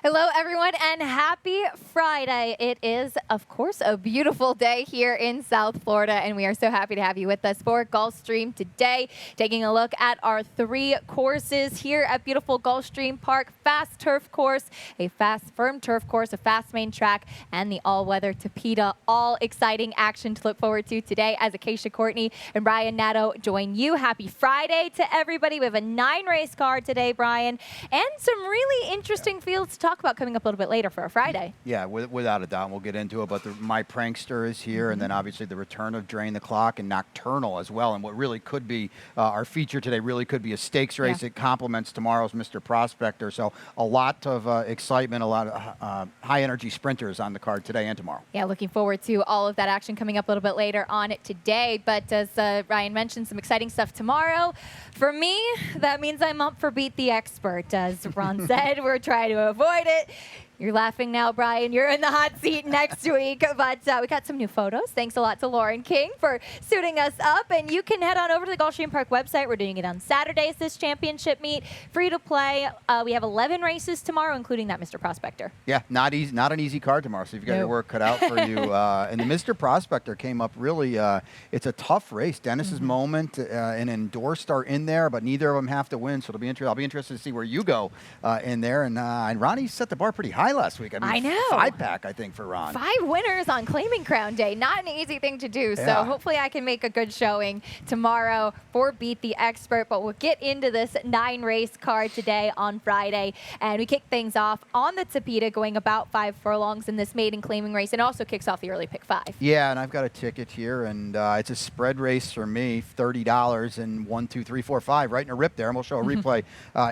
Hello, everyone, and happy Friday. It is, of course, a beautiful day here in South Florida, and we are so happy to have you with us for Gulfstream today, taking a look at our 3 courses here at beautiful Gulfstream Park. Fast turf course, a fast firm turf course, a fast main track, and the all-weather Tapeta. All exciting action to look forward to today as Acacia Courtney and Brian Nato join you. Happy Friday to everybody. We have a 9-race card today, Brian, and some really interesting fields to talk about coming up a little bit later for a Friday. Yeah, without a doubt, we'll get into it. But My Prankster is here, and then obviously the return of Drain the Clock and Nocturnal as well. And what really could be our feature today really could be a stakes race. It complements tomorrow's Mr. Prospector. So a lot of excitement, a lot of high-energy sprinters on the card today and tomorrow. Yeah, looking forward to all of that action coming up a little bit later on today. But as Ryan mentioned, some exciting stuff tomorrow. For me, that means I'm up for Beat the Expert. As Ron said, we're trying to avoid it. You're laughing now, Brian. You're in the hot seat next week. But we got some new photos. Thanks a lot to Lauren King for suiting us up. And you can head on over to the Gulfstream Park website. We're doing it on Saturdays, this championship meet. Free to play. We have 11 races tomorrow, including that Mr. Prospector. Yeah, not an easy card tomorrow. So you've got your work cut out for you. And the Mr. Prospector came up really, it's a tough race. Dennis's Moment and Endorsed are in there, but neither of them have to win. So it'll be interesting. I'll be interested to see where you go in there. And Ronnie set the bar pretty high last week. I know. 5-pack, I think, for Ron. 5 winners on Claiming Crown Day. Not an easy thing to do. So hopefully I can make a good showing tomorrow for Beat the Expert. But we'll get into this 9-race card today on Friday. And we kick things off on the Tapeta, going about 5 furlongs in this maiden claiming race. And also kicks off the early pick 5. Yeah, and I've got a ticket here, and it's a spread race for me, $30, and 1, 2, 3, 4, 5, right in a rip there. And we'll show a replay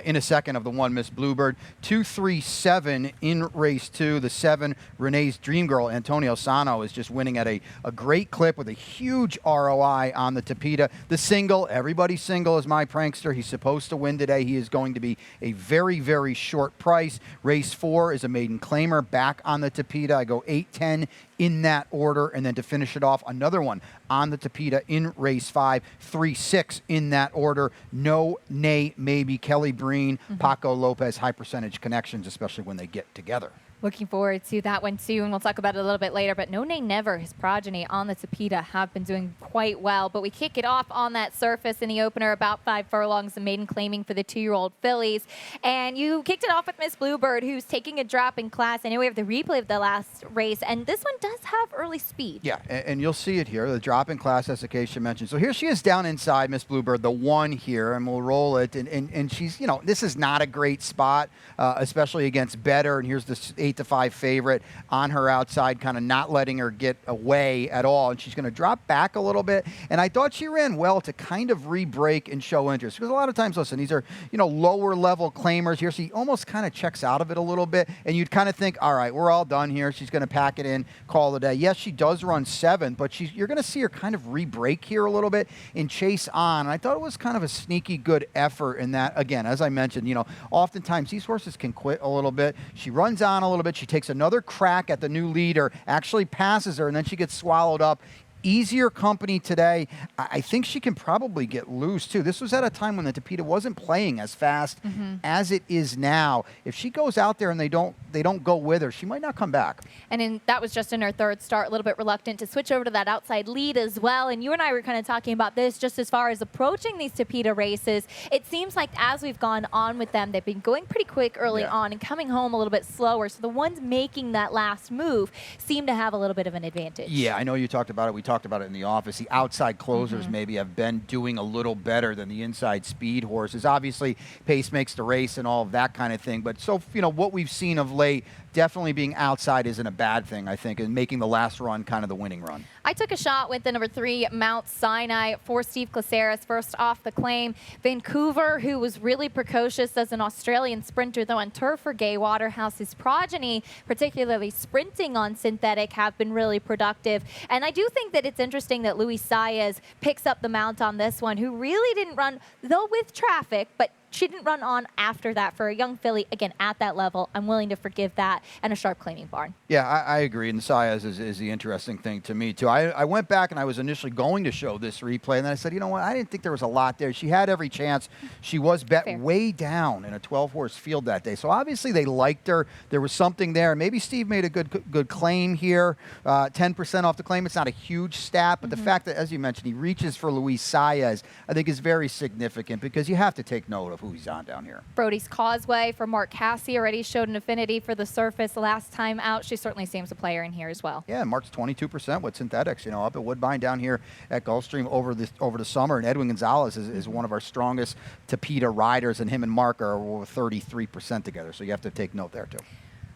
in a second of the 1 Miss Bluebird. 2, 3, 7 in race 2. The 7, Renee's Dream Girl, Antonio Sano, is just winning at a great clip with a huge ROI on the Tapeta. The single, everybody's single, is My Prankster. He's supposed to win today. He is going to be a very, very short price. Race 4 is a maiden claimer back on the Tapeta. I go 8, 10 in that order, and then to finish it off, another one on the Tapeta in race 5, 3, 6 in that order. No, nay, maybe. Kelly Breen, Paco Lopez, high percentage connections, especially when they get together. Looking forward to that one, too, and we'll talk about it a little bit later. But No Nay Never, his progeny on the Tapeta, have been doing quite well. But we kick it off on that surface in the opener, about 5 furlongs, the maiden claiming for the 2-year-old fillies. And you kicked it off with Miss Bluebird, who's taking a drop in class. I know we have the replay of the last race, and this one does have early speed. Yeah, and you'll see it here, the drop in class, as Acacia mentioned. So here she is down inside, Miss Bluebird, the 1 here, and we'll roll it. And she's, you know, this is not a great spot, especially against better. And here's the 8-5 favorite on her outside, kind of not letting her get away at all. And she's going to drop back a little bit. And I thought she ran well to kind of re-break and show interest. Because a lot of times, listen, these are, you know, lower level claimers. Here she almost kind of checks out of it a little bit. And you'd kind of think, all right, we're all done here. She's going to pack it in, call it a day. Yes, she does run 7, but you're going to see her kind of re-break here a little bit and chase on. And I thought it was kind of a sneaky good effort in that. Again, as I mentioned, you know, oftentimes these horses can quit a little bit. She runs on a little bit. She takes another crack at the new leader, actually passes her, and then she gets swallowed up. Easier company today. I think she can probably get loose, too. This was at a time when the Tapeta wasn't playing as fast as it is now. If she goes out there and they don't go with her, she might not come back. And that was just in her 3rd start, a little bit reluctant to switch over to that outside lead as well. And you and I were kind of talking about this just as far as approaching these Tapeta races. It seems like as we've gone on with them, they've been going pretty quick early on and coming home a little bit slower. So the ones making that last move seem to have a little bit of an advantage. Yeah, I know you talked about it. We talked about it in the office. The outside closers maybe have been doing a little better than the inside speed horses. Obviously, pace makes the race and all of that kind of thing. But so, you know, what we've seen of late, definitely being outside isn't a bad thing, I think, and making the last run kind of the winning run. I took a shot with the number 3 Mount Sinai for Steve Caceres, first off the claim. Vancouver, who was really precocious as an Australian sprinter, though on turf for Gay Waterhouse. His progeny, particularly sprinting on synthetic, have been really productive. And I do think that it's interesting that Luis Saez picks up the mount on this one, who really didn't run, though with traffic, but she didn't run on after that. For a young filly, again, at that level, I'm willing to forgive that, and a sharp claiming barn. Yeah, I agree. And Saez is the interesting thing to me, too. I went back and I was initially going to show this replay, and then I said, you know what, I didn't think there was a lot there. She had every chance. She was bet Fair. way down in a 12-horse field that day. So obviously they liked her. There was something there. Maybe Steve made a good claim here. 10% off the claim. It's not a huge stat, but the fact that, as you mentioned, he reaches for Luis Saez, I think is very significant because you have to take note of who he's on down here. Brody's Causeway for Mark Cassie already showed an affinity for the surface last time out. She certainly seems a player in here as well. Yeah, Mark's 22% with synthetics, up at Woodbine down here at Gulfstream over the summer. And Edwin Gonzalez is one of our strongest Tapeta riders, and him and Mark are over 33% together. So you have to take note there, too.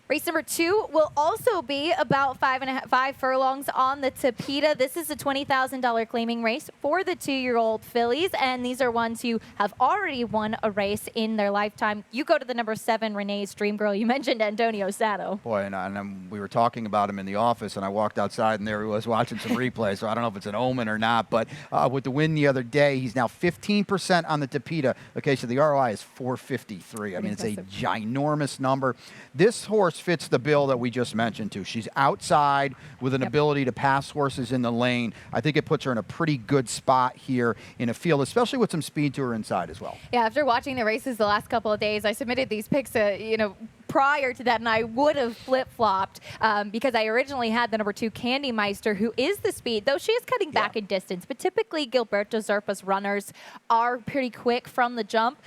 Race number 2 will also be about 5 furlongs on the Tapeta. This is a $20,000 claiming race for the 2-year-old fillies, and these are ones who have already won a race in their lifetime. You go to the number 7, Renee's Dream Girl. You mentioned Antonio Sato. Boy, and we were talking about him in the office, and I walked outside, and there he was watching some replays. So I don't know if it's an omen or not, but with the win the other day, he's now 15% on the Tapeta. Okay, so the ROI is 453. I mean, it's a ginormous number. This horse fits the bill that we just mentioned, too. She's outside with an ability to pass horses in the lane. I think it puts her in a pretty good spot here in a field, especially with some speed to her inside as well. Yeah, after watching the races the last couple of days, I submitted these picks, prior to that, and I would have flip-flopped because I originally had the number 2 Candy Meister, who is the speed, though she is cutting back in distance. But typically, Gilberto Zerpa's runners are pretty quick from the jump.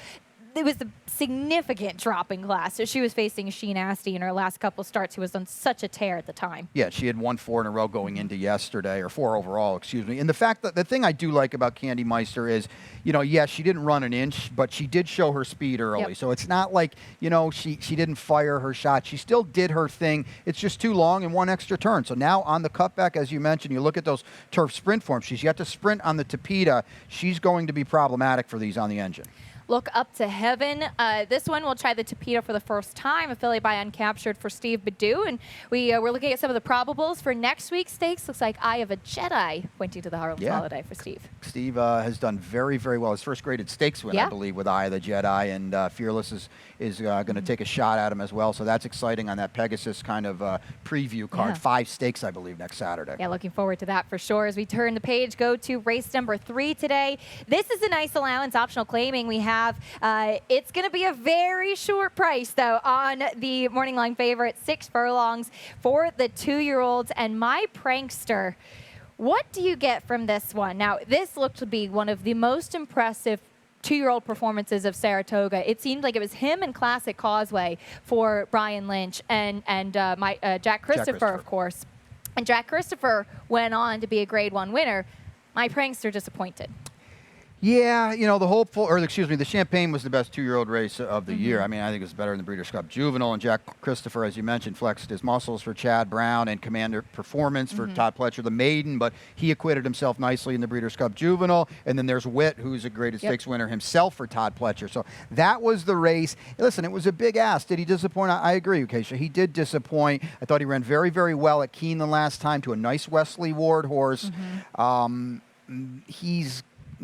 It was a significant drop in class. So she was facing She Nasty in her last couple starts, who was on such a tear at the time. Yeah, she had won 4 in a row going into yesterday, or 4 overall, excuse me. And the fact that the thing I do like about Candy Meister is, yes, she didn't run an inch, but she did show her speed early. Yep. So it's not like, she didn't fire her shot. She still did her thing. It's just too long and one extra turn. So now on the cutback, as you mentioned, you look at those turf sprint forms. She's yet to sprint on the Tapeta. She's going to be problematic for these on the engine. Look Up to Heaven. This one will try the Tapeta for the first time, a filly by Uncaptured for Steve Badu. And we're looking at some of the probables for next week's stakes. Looks like Eye of a Jedi pointing to the Harlem Holiday for Steve. Steve has done very, very well. His first graded stakes win, I believe, with Eye of the Jedi. And Fearless is going to take a shot at him as well. So that's exciting on that Pegasus kind of preview card. Yeah. 5 stakes, I believe, next Saturday. Yeah, looking forward to that for sure. As we turn the page, go to race number 3 today. This is a nice allowance, optional claiming we have. It's going to be a very short price, though, on the morning line favorite, 6 furlongs for the 2-year-olds. And My Prankster, what do you get from this one? Now, this looked to be one of the most impressive 2-year-old performances of Saratoga. It seemed like it was him and Classic Causeway for Brian Lynch and Jack Christopher, of course. And Jack Christopher went on to be a Grade 1 winner. My Prankster disappointed. Yeah, the Champagne was the best 2-year-old race of the year. I mean, I think it was better than the Breeders' Cup Juvenile. And Jack Christopher, as you mentioned, flexed his muscles for Chad Brown and Commander Performance for Todd Pletcher, the maiden. But he acquitted himself nicely in the Breeders' Cup Juvenile. And then there's Witt, who's a graded stakes winner himself for Todd Pletcher. So that was the race. Listen, it was a big ask. Did he disappoint? I agree, Keisha. He did disappoint. I thought he ran very, very well at Keeneland last time to a nice Wesley Ward horse.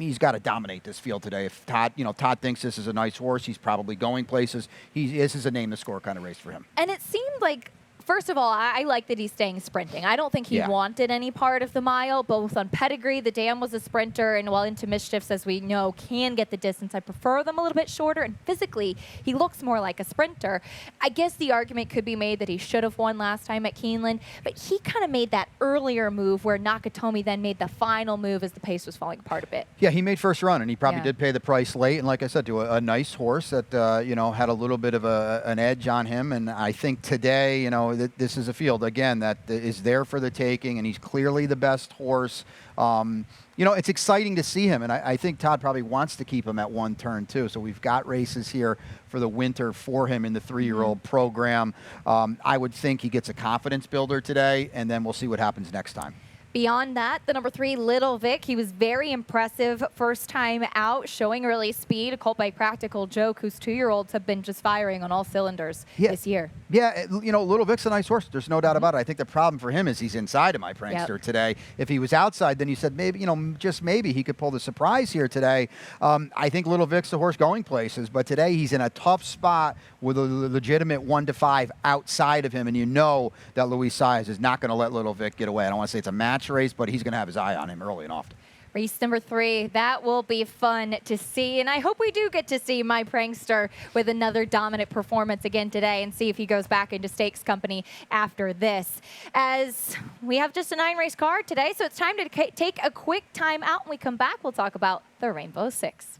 He's got to dominate this field today. If Todd thinks this is a nice horse, he's probably going places. This is a name to score kind of race for him. And it seemed like, first of all, I like that he's staying sprinting. I don't think he wanted any part of the mile, both on pedigree. The Dam was a sprinter, and while Into Mischiefs, as we know, can get the distance, I prefer them a little bit shorter. And physically, he looks more like a sprinter. I guess the argument could be made that he should have won last time at Keeneland, but he kind of made that earlier move where Nakatomi then made the final move as the pace was falling apart a bit. Yeah, he made first run, and he probably did pay the price late. And like I said, to a nice horse that had a little bit of an edge on him. And I think today, this is a field, again, that is there for the taking, and he's clearly the best horse. It's exciting to see him, and I think Todd probably wants to keep him at 1 turn, too. So we've got races here for the winter for him in the 3-year-old program. I would think he gets a confidence builder today, and then we'll see what happens next time. Beyond that, the number 3, Little Vic, he was very impressive first time out, showing early speed. A colt by Practical Joke, whose 2-year-olds have been just firing on all cylinders this year. Yeah, Little Vic's a nice horse. There's no doubt about it. I think the problem for him is he's inside of my prankster today. If he was outside, then you said maybe, just maybe he could pull the surprise here today. I think Little Vic's the horse going places, but today he's in a tough spot with a legitimate 1-5 outside of him, and you know that Luis Saez is not going to let Little Vic get away. I don't want to say it's a match race, but he's going to have his eye on him early and often. Race number 3, that will be fun to see, and I hope we do get to see my prankster with another dominant performance again today and see if he goes back into stakes company after this. As we have just a 9-race card today, so it's time to take a quick time out. When we come back, we'll talk about the Rainbow Six.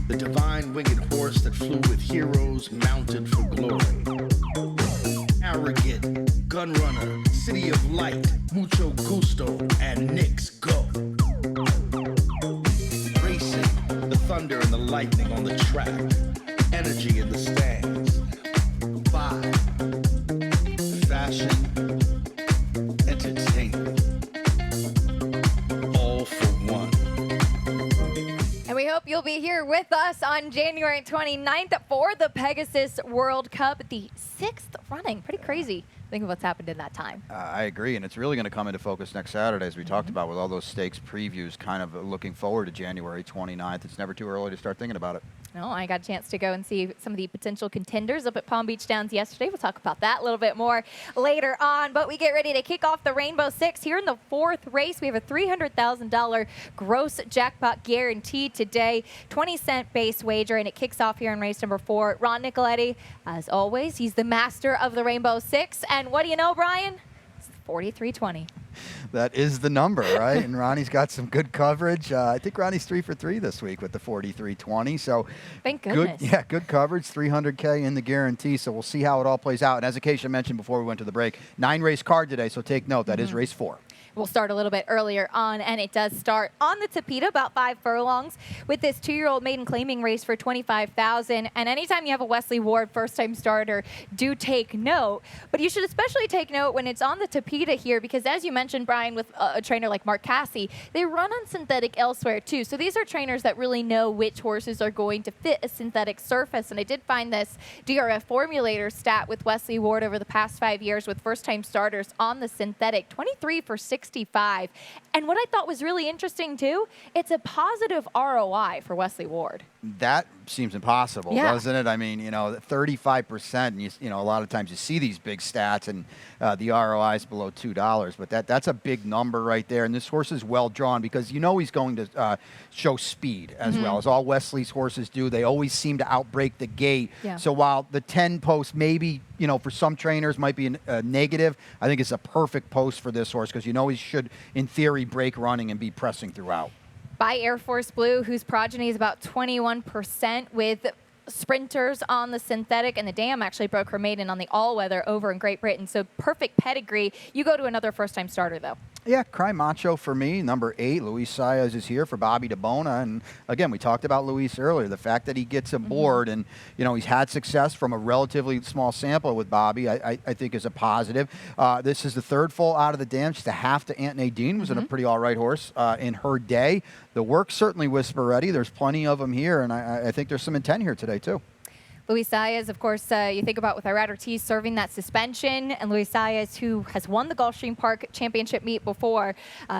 The divine winged horse that flew with heroes mounted for glory. Arrogant, gun runner, city of light, mucho gusto, and Knicks go. Racing, the thunder and the lightning on the track, energy in the stands. 5, fashion, entertainment, all for one. And we hope you'll be here with us on January 29th for the Pegasus World Cup, the 6th running. Pretty crazy. Think of what's happened in that time. I agree, and it's really going to come into focus next Saturday, as we talked about, with all those stakes previews, kind of looking forward to January 29th. It's never too early to start thinking about it. No, I got a chance to go and see some of the potential contenders up at Palm Beach Downs yesterday. We'll talk about that a little bit more later on, but we get ready to kick off the Rainbow Six here in the 4th race. We have a $300,000 gross jackpot guarantee today, 20-cent base wager, and it kicks off here in race number 4. Ron Nicoletti, as always, he's the master of the Rainbow Six, and what do you know, Brian? It's 43-20. That is the number, right? And Ronnie's got some good coverage. I think Ronnie's 3 for 3 this week with the 43-20. So thank goodness. Good coverage, $300K in the guarantee. So we'll see how it all plays out. And as Acacia mentioned before we went to the break, 9-race card today. So take note, that is race 4. We'll start a little bit earlier on, and it does start on the Tapeta, about 5 furlongs, with this 2-year-old maiden claiming race for $25,000. And anytime you have a Wesley Ward first-time starter, do take note. But you should especially take note when it's on the Tapeta here, because as you mentioned, Brian, with a trainer like Mark Cassie, they run on synthetic elsewhere too. So these are trainers that really know which horses are going to fit a synthetic surface. And I did find this DRF formulator stat with Wesley Ward over the past 5 years with first-time starters on the synthetic, 23 for 65. And what I thought was really interesting too, it's a positive ROI for Wesley Ward. That seems impossible, doesn't it? I mean, 35%, and a lot of times you see these big stats and the ROI is below $2, but that's a big number right there. And this horse is well drawn because he's going to show speed as well, as all Wesley's horses do. They always seem to outbreak the gate. Yeah. So while the 10 post maybe, for some trainers might be a negative, I think it's a perfect post for this horse because he should, in theory, break running and be pressing throughout. By Air Force Blue, whose progeny is about 21% with sprinters on the synthetic, and the dam actually broke her maiden on the all-weather over in Great Britain. So perfect pedigree. You go to another first-time starter, though. Yeah, Cry Macho for me. Number 8, Luis Saez is here for Bobby DeBona. And again, we talked about Luis earlier. The fact that he gets aboard and, he's had success from a relatively small sample with Bobby, I think is a positive. This is the 3rd full out of the dam. Just a half to Aunt Nadine, was in a pretty all right horse in her day. The work's certainly whisper ready. There's plenty of them here, and I think there's some intent here today, too. Luis Saez, of course, you think about with Irad Ortiz serving that suspension, and Luis Saez, who has won the Gulfstream Park Championship meet before,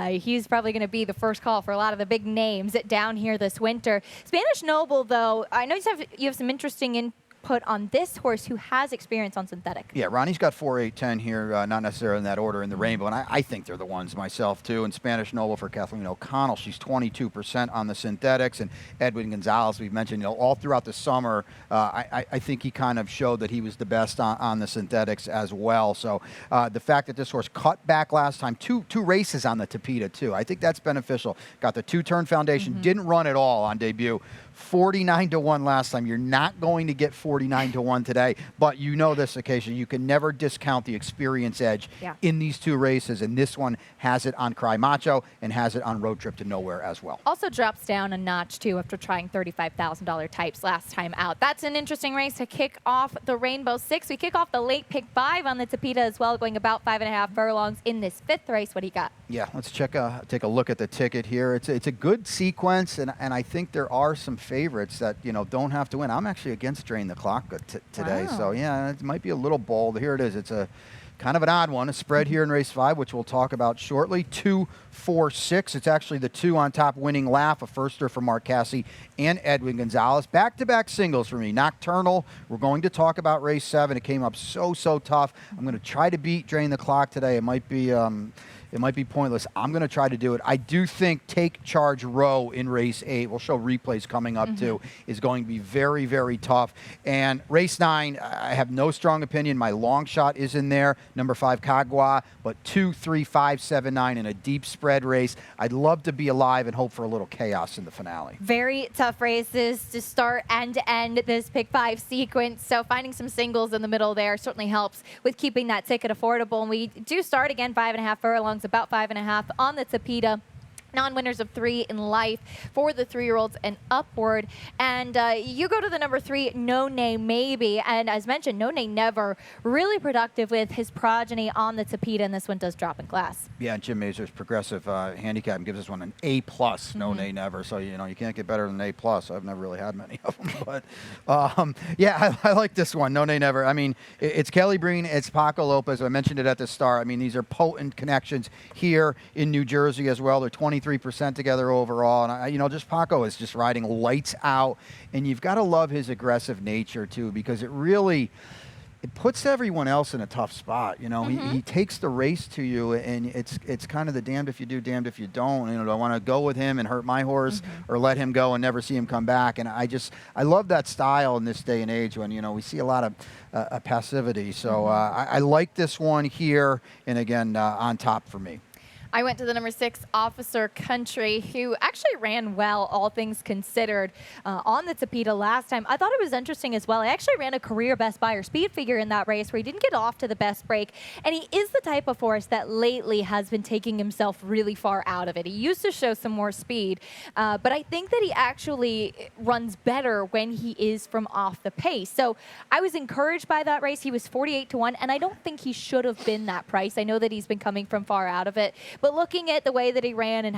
he's probably going to be the first call for a lot of the big names down here this winter. Spanish Noble, though, I know you have some interesting put on this horse who has experience on synthetic. Yeah, Ronnie's got 4, 8, 10 here, not necessarily in that order in the Rainbow, and I think they're the ones myself too. And Spanish Noble for Kathleen O'Connell, she's 22% on the synthetics, and Edwin Gonzalez, we've mentioned, all throughout the summer, I think he kind of showed that he was the best on the synthetics as well. So the fact that this horse cut back last time, two races on the Tapeta too, I think that's beneficial. Got the 2-turn foundation, didn't run at all on debut. 49-1 last time. You're not going to get 49-1 today, but you know this occasion. You can never discount the experience edge in these 2 races, and this one has it on Cry Macho and has it on Road Trip to Nowhere as well. Also drops down a notch, too, after trying $35,000 types last time out. That's an interesting race to kick off the Rainbow Six. We kick off the late pick 5 on the Tapeta as well, going about 5.5 furlongs in this 5th race. What do you got? Yeah, let's take a look at the ticket here. It's a good sequence, and I think there are some favorites that don't have to win. I'm actually against Drain the Clock today, so yeah, it might be a little bold. Here it is. It's a kind of an odd one. A spread here in race 5, which we'll talk about shortly. 2, 4, 6. It's actually the 2 on top winning Laugh, a firster for Mark Casse and Edwin Gonzalez. Back-to-back singles for me. Nocturnal. We're going to talk about race 7. It came up so tough. I'm going to try to beat Drain the Clock today. It might be pointless. I'm going to try to do it. I do think Take Charge Row in race 8, we'll show replays coming up too, is going to be very, very tough. And race 9, I have no strong opinion. My long shot is in there, number 5 Kagwa, but 2, 3, 5, 7, 9 in a deep spread race. I'd love to be alive and hope for a little chaos in the finale. Very tough races to start and to end this pick 5 sequence. So finding some singles in the middle there certainly helps with keeping that ticket affordable. And we do start again 5.5 furlongs, about 5.5 on the Tapeta. Non-winners of 3 in life for the 3-year-olds and upward. And you go to the number 3, No Nay Maybe. And as mentioned, No Nay Never, really productive with his progeny on the Tapeta, and this one does drop in class. Yeah, and Jim Mazur's progressive handicap gives this one an A+, No Nay Never. So, you can't get better than an A+. I've never really had many of them. But, yeah, I like this one, No Nay Never. I mean, it's Kelly Breen, it's Paco Lopez. I mentioned it at the start. I mean, these are potent connections here in New Jersey as well. They're 23% together overall, and just Paco is just riding lights out, and you've got to love his aggressive nature too, because it puts everyone else in a tough spot. He takes the race to you, and it's kind of the damned if you do, damned if you don't. Do I want to go with him and hurt my horse, or let him go and never see him come back? And I love that style in this day and age when we see a lot of passivity. So I like this one here, and again on top for me. I went to the number 6, Officer Country, who actually ran well, all things considered, on the Tapeta last time. I thought it was interesting as well. I actually ran a career best Beyer speed figure in that race where he didn't get off to the best break. And he is the type of horse that lately has been taking himself really far out of it. He used to show some more speed, but I think that he actually runs better when he is from off the pace. So I was encouraged by that race. He was 48-1, and I don't think he should have been that price. I know that he's been coming from far out of it, but looking at the way that he ran and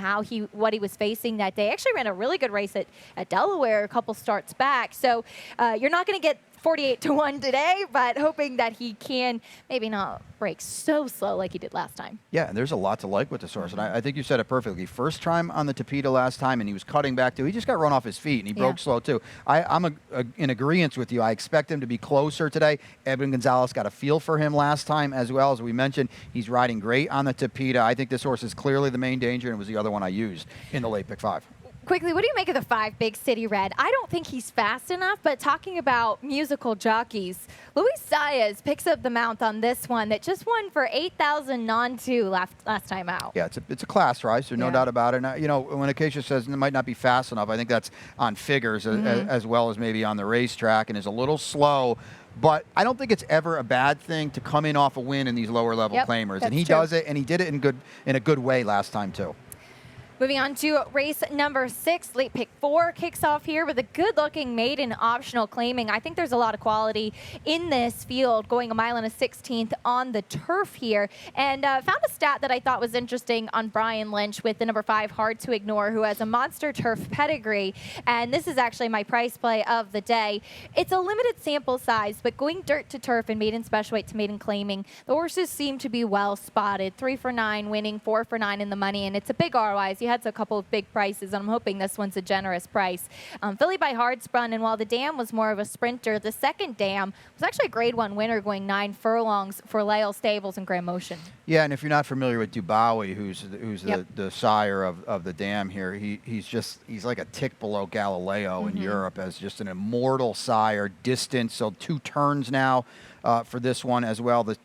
what he was facing that day, actually ran a really good race at Delaware a couple starts back. So you're not going to get 48-1 today, but hoping that he can maybe not break so slow like he did last time. Yeah, and there's a lot to like with this horse, and I think you said it perfectly. First time on the Tapeta last time, and he was cutting back too. He just got run off his feet, and he broke slow too. I'm in agreement with you. I expect him to be closer today. Edwin Gonzalez got a feel for him last time as well. As we mentioned, he's riding great on the Tapeta. I think this horse is clearly the main danger, and it was the other one I used in the late pick 5. Quickly, what do you make of the 5 Big City Red? I don't think he's fast enough, but talking about musical jockeys, Luis Saez picks up the mount on this one that just won for 8,000 non-2 last time out. Yeah, it's a class rise, so no doubt about it. And, when Acacia says it might not be fast enough, I think that's on figures as well as maybe on the racetrack, and is a little slow. But I don't think it's ever a bad thing to come in off a win in these lower level claimers, and he does it, and he did it in a good way last time too. Moving on to race number 6, late pick 4 kicks off here with a good-looking maiden optional claiming. I think there's a lot of quality in this field, going 1 1/16 on the turf here. And found a stat that I thought was interesting on Brian Lynch with the number 5, Hard to Ignore, who has a monster turf pedigree. And this is actually my price play of the day. It's a limited sample size, but going dirt to turf and maiden special weight to maiden claiming, the horses seem to be well spotted. 3 for 9 winning, 4 for 9 in the money, and it's a big ROI. She had a couple of big prices, and I'm hoping this one's a generous price. Filly by Hard Sprung, and while the dam was more of a sprinter, the second dam was actually a Grade 1 winner, going 9 furlongs for Lael Stables and Grand Motion. Yeah, and if you're not familiar with Dubawi, who's Yep. the sire of the dam here, he's like a tick below Galileo in Europe as just an immortal sire, distance, so 2 turns now for this one as well. The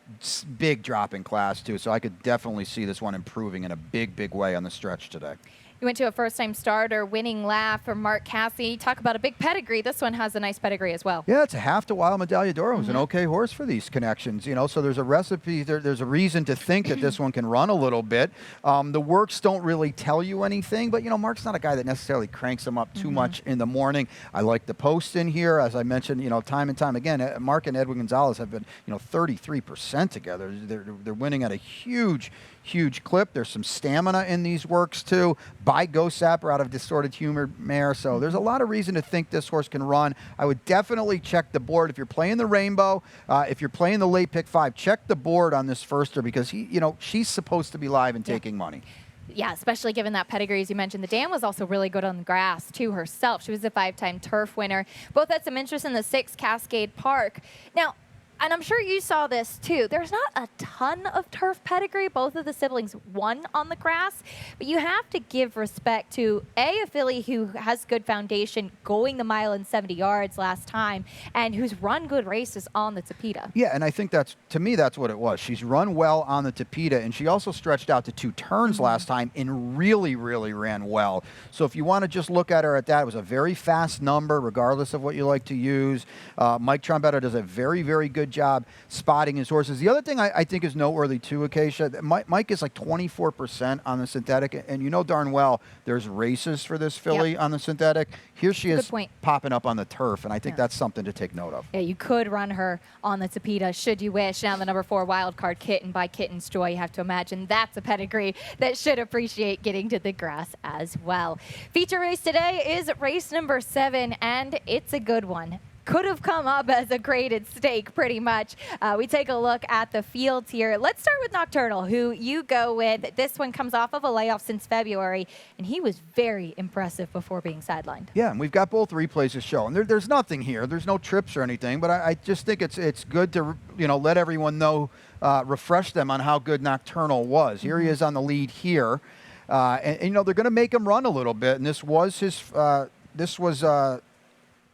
big drop in class too, so I could definitely see this one improving in a big way on the stretch today. You went to a first-time starter, winning laugh for Mark Casse. Talk about a big pedigree. This one has a nice pedigree as well. Yeah, it's a half to Wild Medaglia d'Oro. It was an okay horse for these connections, you know, so there's a recipe, there's a reason to think that this one can run a little bit. The works don't really tell you anything, but, you know, Mark's not a guy that necessarily cranks them up too much in the morning. I like the post in here. As I mentioned, you know, time and time again, Mark and Edwin Gonzalez have been, you know, 33% together. They're winning at a huge clip. There's some stamina in these works too. By Go Sapper out of Distorted Humor Mare. So there's a lot of reason to think this horse can run. I would definitely check the board. If you're playing the Rainbow, if you're playing the late pick 5, check the board on this firster because she's supposed to be live and taking money. Yeah, especially given that pedigree, as you mentioned. The dam was also really good on the grass, too, herself. She was a 5-time turf winner. Both had some interest in the 6 Cascade Park. Now, and I'm sure you saw this too, there's not a ton of turf pedigree. Both of the siblings won on the grass, but you have to give respect to a filly who has good foundation, going the mile in 70 yards last time, and who's run good races on the Tapeta. Yeah, and I think to me, that's what it was. She's run well on the Tapeta, and she also stretched out to 2 turns last time and really ran well. So if you want to just look at her at that, it was a very fast number, regardless of what you like to use. Mike Trombetta does a very good job spotting his horses. The other thing I think is noteworthy too, Acacia, Mike is like 24% on the synthetic, and you know darn well there's races for this filly on the synthetic. Here she is popping up on the turf, and I think that's something to take note of. Yeah, you could run her on the Tapeta should you wish. Now the number 4 wild card Kitten by Kitten's Joy. You have to imagine that's a pedigree that should appreciate getting to the grass as well. Feature race today is race number 7, and it's a good one. Could have come up as a graded stake pretty much. We take a look at the fields here. Let's start with Nocturnal, who you go with. This one comes off of a layoff since February, and he was very impressive before being sidelined. Yeah, and we've got both replays to show. And there's nothing here. There's no trips or anything, but I just think it's good to let everyone know, refresh them on how good Nocturnal was. Here he is on the lead here. And they're going to make him run a little bit, and this was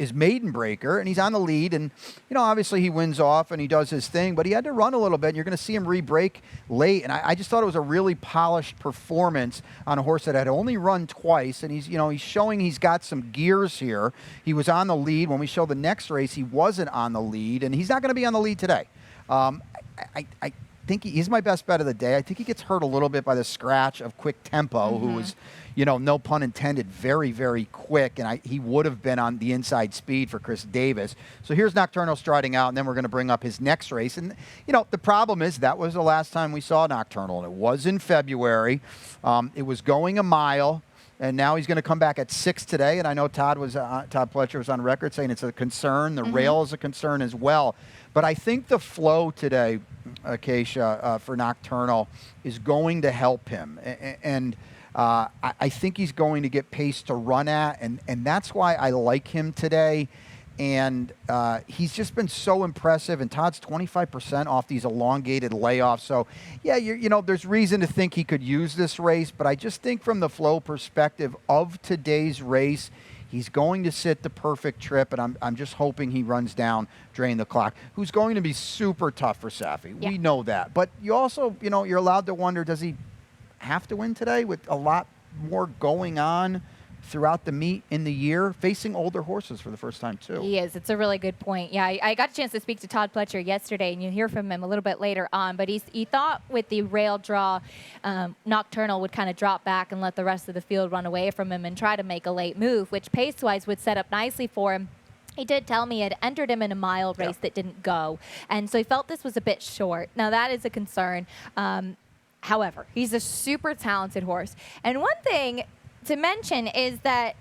his maiden breaker, and he's on the lead, and obviously he wins off and he does his thing, but he had to run a little bit, and you're going to see him re-break late, and I just thought it was a really polished performance on a horse that had only run twice, and he's showing he's got some gears here. He was on the lead. When we show the next race, he wasn't on the lead, and he's not going to be on the lead today. I think he's my best bet of the day. I think he gets hurt a little bit by the scratch of Quick Tempo, who was, no pun intended, very quick, and he would have been on the inside speed for Chris Davis. So here's Nocturnal striding out, and then we're going to bring up his next race. And, the problem is that was the last time we saw Nocturnal, and it was in February. It was going a mile. And now he's going to come back at 6 today. And I know Todd Pletcher was on record saying it's a concern. The rail is a concern as well. But I think the flow today, Acacia, for Nocturnal is going to help him. And I think he's going to get pace to run at. And that's why I like him today. And he's just been so impressive. And Todd's 25% off these elongated layoffs. So, yeah, there's reason to think he could use this race. But I just think from the flow perspective of today's race, he's going to sit the perfect trip. And I'm just hoping he runs down, drain the clock, who's going to be super tough for Safi. Yeah. We know that. But you also, you're allowed to wonder, does he have to win today with a lot more going on throughout the meet in the year, facing older horses for the first time too? He is. It's a really good point. Yeah, I got a chance to speak to Todd Pletcher yesterday, and you'll hear from him a little bit later on, but he thought with the rail draw, Nocturnal would kind of drop back and let the rest of the field run away from him and try to make a late move, which pace-wise would set up nicely for him. He did tell me it entered him in a mile race that didn't go, and so he felt this was a bit short. Now, that is a concern. However, he's a super talented horse. And one thing to mention is that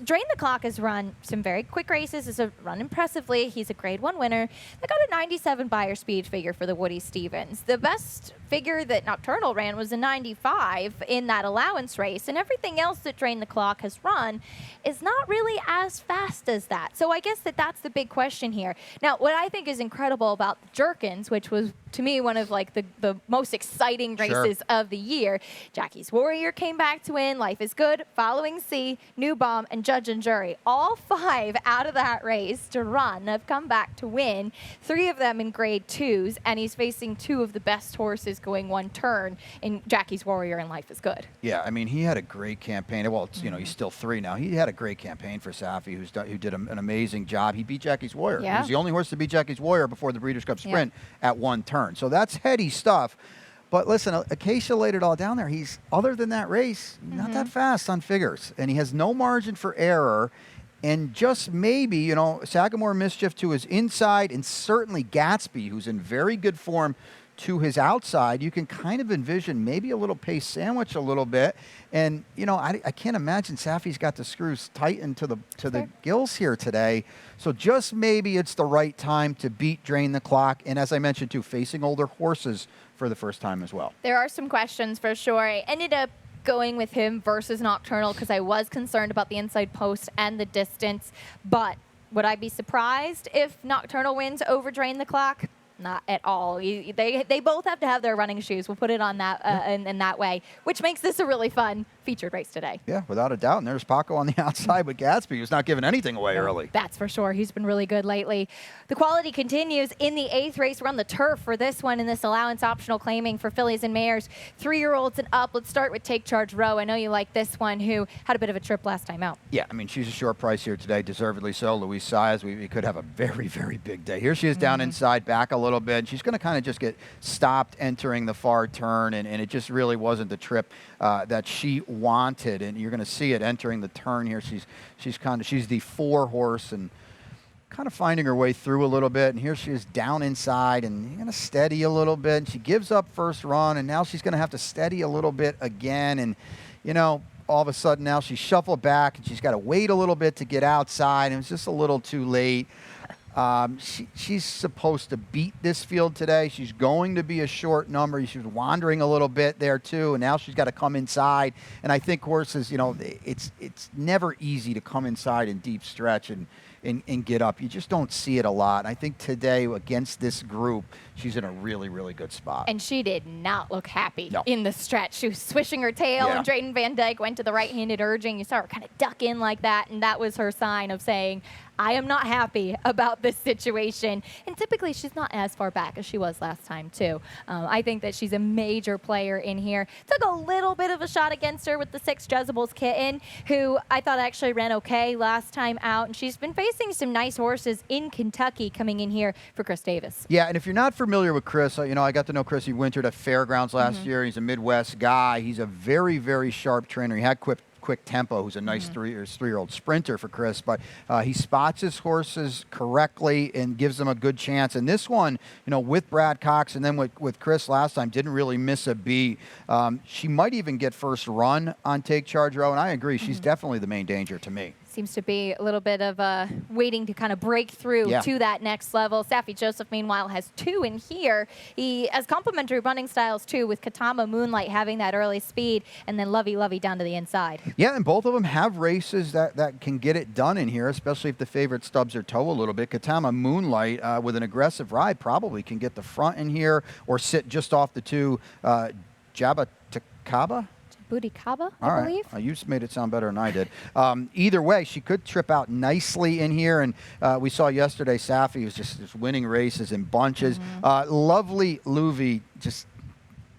Drain the Clock has run some very quick races, has run impressively. He's a grade 1 winner. They got a 97 buyer speed figure for the Woody Stevens. The best figure that Nocturnal ran was a 95 in that allowance race, and everything else that Drain the Clock has run is not really as fast as that. So I guess that's the big question here. Now, what I think is incredible about the Jerkins, which was to me one of like the most exciting races of the year, Jackie's Warrior came back to win, Life is Good, Following C, New Bomb, and Judge and Jury. All 5 out of that race to run have come back to win, 3 of them in grade 2s, and he's facing 2 of the best horses going one turn in Jackie's Warrior and Life is Good. Yeah, I mean, he had a great campaign. Well, it's, he's still 3 now. He had a great campaign for Safi, who did an amazing job. He beat Jackie's Warrior. Yeah. He was the only horse to beat Jackie's Warrior before the Breeders' Cup Sprint at one turn. So that's heady stuff. But listen, Acacia laid it all down there. He's, other than that race, not that fast on figures. And he has no margin for error. And just maybe, Sagamore Mischief to his inside, and certainly Gatsby, who's in very good form, to his outside. You can kind of envision maybe a little pace sandwich a little bit. And, I can't imagine Safi's got the screws tightened to the gills here today. So just maybe it's the right time to beat Drain the Clock. And as I mentioned, too, facing older horses for the first time as well. There are some questions for sure. I ended up going with him versus Nocturnal because I was concerned about the inside post and the distance. But would I be surprised if Nocturnal wins over Drain the Clock? Not at all. They both have to have their running shoes. We'll put it on that in that way, which makes this a really fun featured race today. Yeah, without a doubt. And there's Paco on the outside with Gatsby, who's not giving anything away early. That's for sure. He's been really good lately. The quality continues in the 8th race. We're on the turf for this one in this allowance optional claiming for fillies and mares, 3-year-olds and up. Let's start with Take Charge Row. I know you like this one, who had a bit of a trip last time out. Yeah, I mean, she's a short price here today, deservedly so. Louise Saez, we could have a very, very big day. Here she is down inside, back a little bit. She's going to kind of just get stopped entering the far turn, and it just really wasn't the trip that she wanted. And you're going to see it entering the turn here. She's the 4 horse and kind of finding her way through a little bit. And here she is down inside, and you're going to steady a little bit. And she gives up first run, and now she's going to have to steady a little bit again. And all of a sudden now she's shuffled back, and she's got to wait a little bit to get outside, and it's just a little too late. She's supposed to beat this field today. She's going to be a short number. She was wandering a little bit there too, and now she's got to come inside. And I think horses, it's never easy to come inside in deep stretch and get up. You just don't see it a lot. I think today against this group, she's in a really, really good spot. And she did not look happy in the stretch. She was swishing her tail, and Drayton Van Dyke went to the right-handed urging. You saw her kind of duck in like that, and that was her sign of saying, I am not happy about this situation. And typically, she's not as far back as she was last time, too. I think that she's a major player in here. Took a little bit of a shot against her with the 6 Jezebel's Kitten, who I thought actually ran okay last time out. And she's been facing some nice horses in Kentucky coming in here for Chris Davis. Yeah, and if you're not familiar with Chris, I got to know Chris. He wintered at Fairgrounds last year. He's a Midwest guy. He's a very, very sharp trainer. He had Quick Tempo, who's a nice 3-year-old sprinter for Chris, but he spots his horses correctly and gives them a good chance. And this one, with Brad Cox and then with Chris last time, didn't really miss a beat. She might even get first run on Take Charge Row, and I agree, she's definitely the main danger to me. Seems to be a little bit of waiting to kind of break through to that next level. Safi Joseph, meanwhile, has 2 in here. He has complementary running styles, too, with Katama Moonlight having that early speed, and then Lovey Lovey down to the inside. Yeah, and both of them have races that can get it done in here, especially if the favorite stubs her toe a little bit. Katama Moonlight, with an aggressive ride, probably can get the front in here or sit just off the 2 Jabba Takaba. Booty Kaba, I believe. You just made it sound better than I did. Either way, she could trip out nicely in here. And we saw yesterday Safi was just winning races in bunches. Lovely Louie just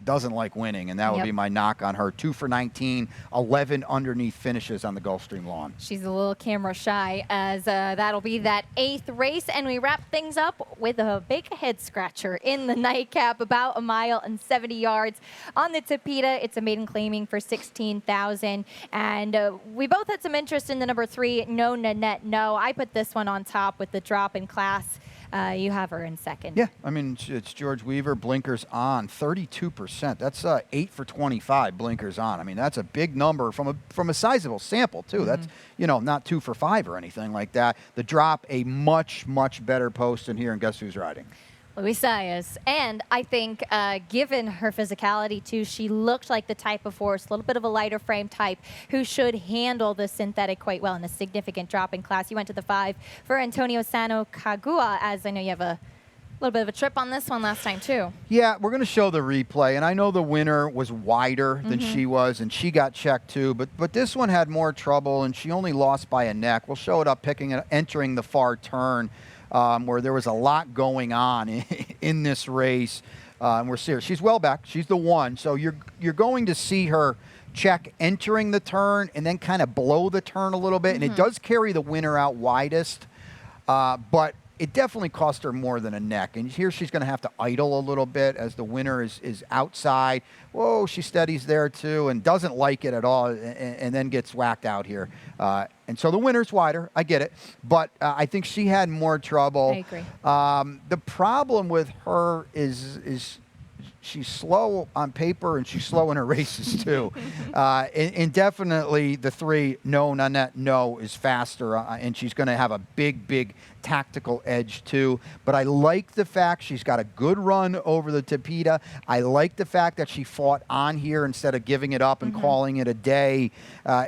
doesn't like winning, and that would be my knock on her. 2 for 19, 11 underneath finishes on the Gulfstream lawn. She's a little camera shy, as that'll be that 8th race, and we wrap things up with a big head scratcher in the nightcap, about 1 mile and 70 yards on the Tapeta. It's a maiden claiming for $16,000, and we both had some interest in the number 3, No Nanette No. I put this one on top with the drop in class. you have her in second. Yeah, I mean, it's George Weaver, blinkers on, 32%. That's 8 for 25 blinkers on. I mean, that's a big number from a sizable sample, too. That's, not 2 for 5 or anything like that. The drop, a much, much better post in here, and guess who's riding? Luis Saez. And I think given her physicality too, she looked like the type of horse, a little bit of a lighter frame type, who should handle the synthetic quite well in a significant drop in class. You went to the 5 for Antonio Sano Kagua, as I know you have a little bit of a trip on this one last time too. Yeah, we're going to show the replay, and I know the winner was wider than she was, and she got checked too, but this one had more trouble, and she only lost by a neck. We'll show it up entering the far turn. Where there was a lot going on in this race. We're serious. She's well back. She's the one. So you're going to see her check entering the turn and then kind of blow the turn a little bit. And it does carry the winner out widest, but it definitely cost her more than a neck. And here she's going to have to idle a little bit as the winner is outside. Whoa, she steadies there too and doesn't like it at all and then gets whacked out here. And so the winner's wider. I get it. But I think she had more trouble. I agree. The problem with her is she's slow on paper and she's slow in her races too. And definitely the 3, No, Nanette, No is faster, and she's going to have a big tactical edge too. But I like the fact she's got a good run over the Tapeta. I like the fact that she fought on here instead of giving it up and calling it a day.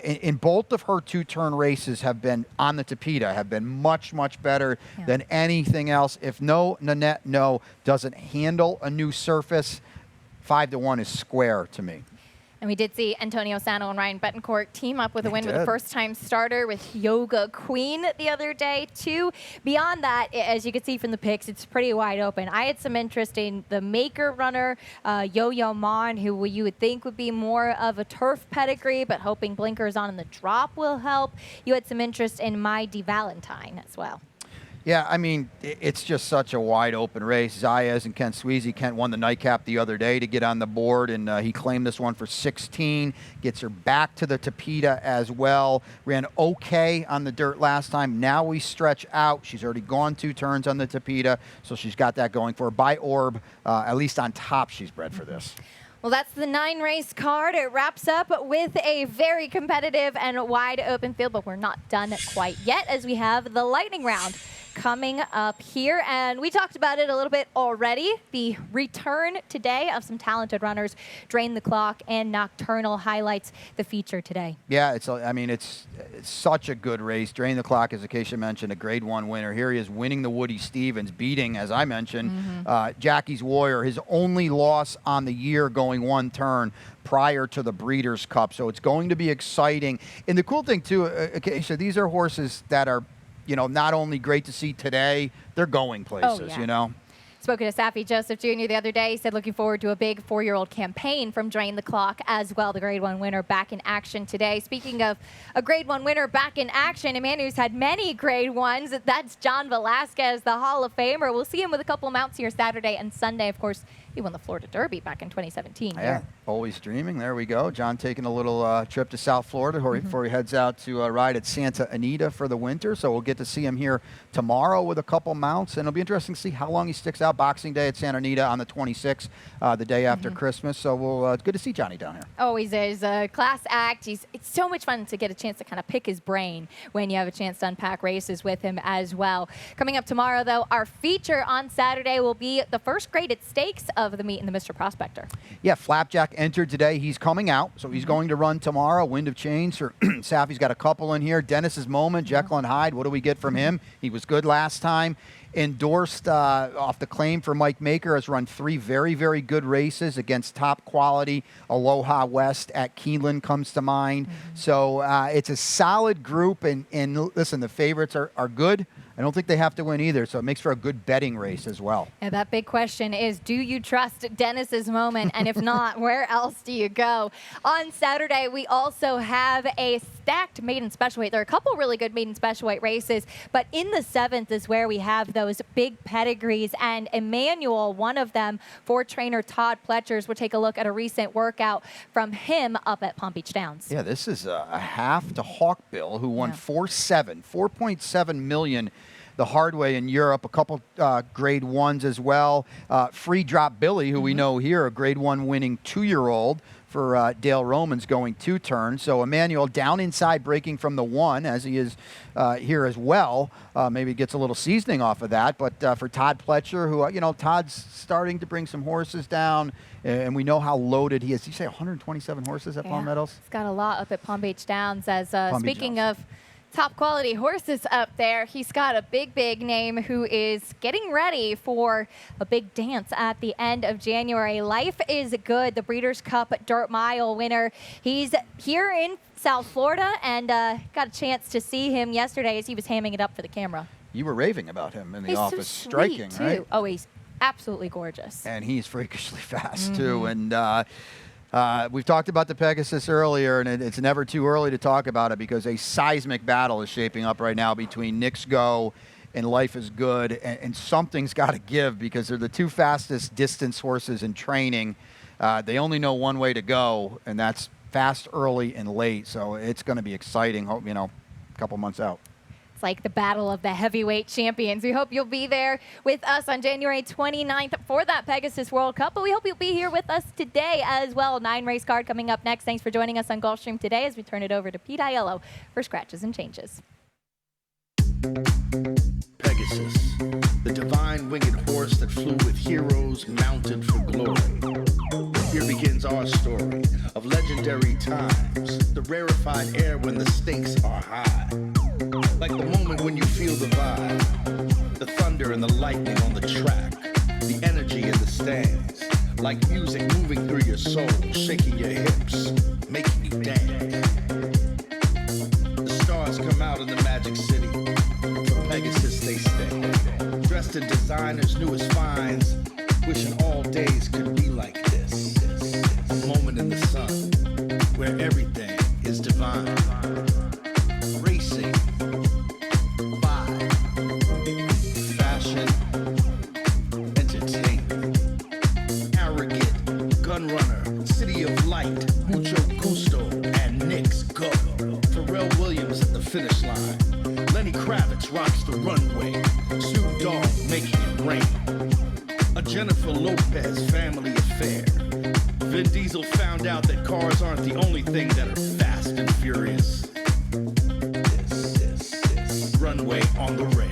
In both of her 2-turn races have been on the Tapeta, have been much better than anything else. If No, Nanette, No doesn't handle a new surface, 5-1 is square to me. And we did see Antonio Sano and Ryan Betancourt team up with a win with a first-time starter with Yoga Queen the other day, too. Beyond that, as you can see from the picks, it's pretty wide open. I had some interest in the maker runner, Yo-Yo Mon, who you would think would be more of a turf pedigree, but hoping blinkers on in the drop will help. You had some interest in My D Valentine as well. Yeah, I mean, it's just such a wide open race. Zayas and Kent Sweezy. Kent won the nightcap the other day to get on the board, and he claimed this one for 16. Gets her back to the Tapeta as well. Ran okay on the dirt last time. Now we stretch out. She's already gone 2 turns on the Tapeta, so she's got that going for her. By Orb, at least on top, she's bred for this. Well, that's the 9-race card. It wraps up with a very competitive and wide open field, but we're not done quite yet as we have the lightning round coming up here. And we talked about it a little bit already. The return today of some talented runners, Drain the Clock and Nocturnal highlights the feature today. Yeah, it's such a good race. Drain the Clock, as Acacia mentioned, a Grade 1 winner. Here he is winning the Woody Stevens, beating, as I mentioned, Jackie's Warrior, his only loss on the year going 1 turn prior to the Breeders' Cup. So it's going to be exciting. And the cool thing, too, Acacia, these are horses that are, not only great to see today, they're going places, Spoken to Safi Joseph Jr. the other day. He said looking forward to a big 4-year-old campaign from Drain the Clock as well. The Grade 1 winner back in action today. Speaking of a Grade 1 winner back in action, a man who's had many Grade 1s, that's John Velasquez, the Hall of Famer. We'll see him with a couple mounts here Saturday and Sunday. Of course, he won the Florida Derby back in 2017. Yeah, always dreaming. There we go. John taking a little trip to South Florida before he heads out to ride at Santa Anita for the winter. So we'll get to see him here tomorrow with a couple mounts, and it'll be interesting to see how long he sticks out. Boxing Day at Santa Anita on the 26th, the day after Christmas. So it's good to see Johnny down here. Always is a class act. It's so much fun to get a chance to kind of pick his brain when you have a chance to unpack races with him as well. Coming up tomorrow, though, our feature on Saturday will be the first graded stakes of the meet in the Mr. Prospector. Yeah, Flapjack entered today. He's coming out, so he's going to run tomorrow. Wind of Change. Safi's got a couple in here. Dennis's Moment, Jekyll and Hyde. What do we get from him? He was good last time. Endorsed off the claim for Mike Maker, has run 3 very good races against top quality. Aloha West at Keeneland comes to mind. So it's a solid group, and listen, the favorites are good. I don't think they have to win either, so it makes for a good betting race as well. And that big question is, do you trust Dennis's Moment? And if not, where else do you go? On Saturday, we also have a stacked maiden special weight. There are a couple really good maiden special weight races, but in the 7th is where we have those big pedigrees, and Emmanuel, one of them, for trainer Todd Pletchers. We'll take a look at a recent workout from him up at Palm Beach Downs. Yeah, this is a half to Hawkbill, who won 4.7 million the hard way in Europe. A couple grade 1s as well. Free Drop Billy, who we know here, a grade 1 winning 2-year-old for Dale Romans going 2 turns. So Emmanuel down inside breaking from the 1 as he is here as well. Maybe gets a little seasoning off of that. But for Todd Pletcher, who, Todd's starting to bring some horses down, and we know how loaded he is. Did you say 127 horses at Palm Meadows? He's got a lot up at Palm Beach Downs. As speaking Downs. of top quality horses up there, he's got a big name who is getting ready for a big dance at the end of January. Life is Good, the Breeders' Cup Dirt Mile winner. He's here in South Florida, and got a chance to see him yesterday as he was hamming it up for the camera. You were raving about him in the He's office, so striking, sweet, too. right? Oh, he's absolutely gorgeous. And he's freakishly fast, too. And we've talked about the Pegasus earlier, and it's never too early to talk about it because a seismic battle is shaping up right now between Knicks Go and Life is Good, and something's got to give because they're the 2 fastest distance horses in training. They only know one way to go, and that's fast, early, and late. So it's going to be exciting, a couple months out. It's like the battle of the heavyweight champions. We hope you'll be there with us on January 29th for that Pegasus World Cup, but we hope you'll be here with us today as well. 9 race card coming up next. Thanks for joining us on Gulfstream today as we turn it over to Pete Aiello for scratches and changes. Pegasus, the divine winged horse that flew with heroes mounted for glory. Here begins our story of legendary times, the rarefied air when the stakes are high. Like the moment when you feel the vibe, the thunder and the lightning on the track, the energy in the stands, like music moving through your soul, shaking your hips, making you dance. The stars come out in the magic city. For Pegasus they stay, dressed in designers' newest finds, wishing all days could be like this. A moment in the sun, where everything is divine. Racing, vibe, fashion, entertainment. Arrogant, gun runner, city of light, mucho gusto, and Knicks Go. Pharrell Williams at the finish line. Lenny Kravitz rocks the runway. Snoop Dogg making it rain. A Jennifer Lopez family affair. Vin Diesel found out that cars aren't the only thing that are fast and furious. This runway on the rail.